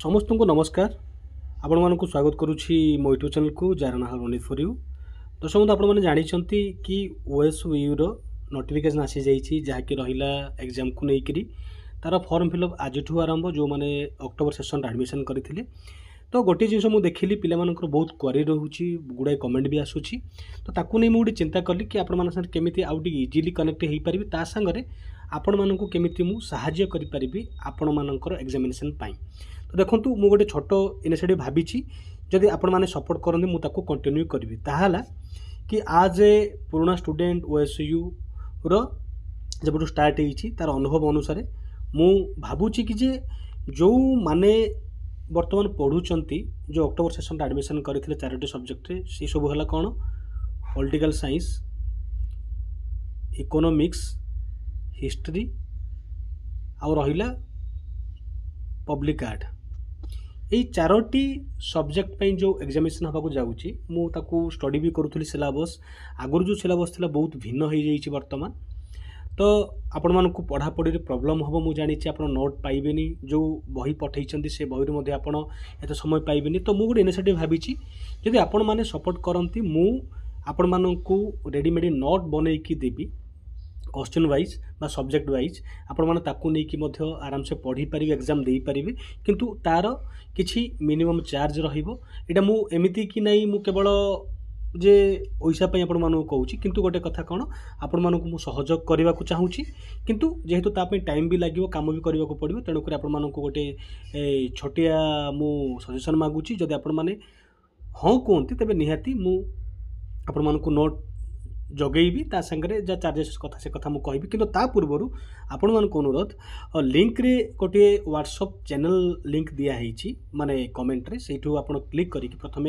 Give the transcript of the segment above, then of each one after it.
समस्त को नमस्कार। आपण मानक स्वागत करुच्ची मो यूट्यूब चैनल को जार ना रनित फॉर यू। दर्शक बंधु आपण जानते कि ओएसयू नोटिफिकेशन आसी जाइए जहाँकि रहा एग्जाम को लेकर तार फॉर्म फिलअप आज आरंभ जो मैंने अक्टोबर सेशन एडमिशन करते। तो गोटे जिन मुझे देखिली पिला बहुत क्वेरी रोचे गुड़ाए कमेंट भी आसूँ तो ताकू नहीं मुझे चिंता कली कि आपण केमी आउ इजिली कनेक्ट हो पारि ता सागर आपण मानक केमी मुझे करी आपण मानकर एग्जामिनेशन पाई। तो देखो मुझे गोटे छोट इनिशिएटिव भावी जदि आपण मैंने सपोर्ट करते मुझे कंटिन्यू करी ताला कि आज ए पुराना स्टूडेंट ओएसयू जब स्टार्ट होती तार अनुभव अनुसार मु भावुची कि जो माने वर्तमान पढ़ुंट जो अक्टोबर सेशन एडमिशन करते चारोटी सब्जेक्ट सी सब है कौन पॉलिटिकल साइंस इकोनॉमिक्स हिस्ट्री आउ रहिला पब्लिक आर्ट यही चारोटी सब्जेक्ट पे जो एग्जामिनेशन होगा जाऊँगी मुझे स्टडी भी करूँ सिलेबस आगुरी जो सिलेबस थी बहुत भिन्न हो जाइए वर्तमान। तो आपण मानक पढ़ापढ़ी प्रॉब्लम हम मुझे जानी आप नोट पाइबेनी जो बही पठे से बही आप एत समय पाइबेनी। तो मुझे गोटे इनिशिएटिव भावी जदि आपण मैंने सपोर्ट करती आपण मानक रेडीमेड नोट बनईकी देवी क्वेश्चन वाइज बा सब्जेक्ट वाइज आपण मैंने ताकू नहीं कि आराम से पढ़ी पारे एग्जाम दे पारे किंतु तार किछि मिनिमम चार्ज रहिबो। एटा मु एमिति कि नहीं मु केवल जे पैसा आपण मानक कहूँ किंतु गोटे कथा कौन आपण मानक मु सहयोग करने को चाहूँगी किंतु जेहेतु तापई टाइम भी लगे काम भी करने को पड़ो तेणुक आपण मानक गोटे छोटिया मु सजेसन मागुची जदि आपण माने हाँ कहते तेज निहाती मु आपण मानक नोट जगेबी ता संगे जा चार्जेस कथा से कथा मुझे कि पूर्वर आपण मानक अनुरोध लिंक रे गोटे व्हाट्सएप चैनल लिंक दिखाई माने कमेंट रे से आप क्लिक करके प्रथम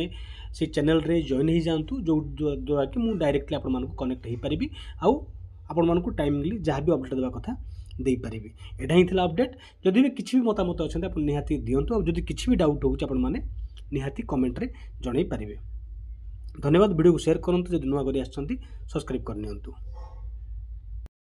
से चैनल रे जॉइन हो जातु जो द्वारा कि मुझे डायरेक्टली आपण मानक कनेक्ट हो पारि आउ आपण मानक टाइमली जहाँ भी अपडेट देवा कथा दे पारि। एटा ही थिला अपडेट जदि भी किसी भी मतामत अच्छा आप निहाती दिंतु जदि किसी भी डाउट हो निहाती कमेंट रे जन पारे। धन्यवाद। वीडियो को शेयर करूँ जब नुआ कर सब्सक्राइब करनी।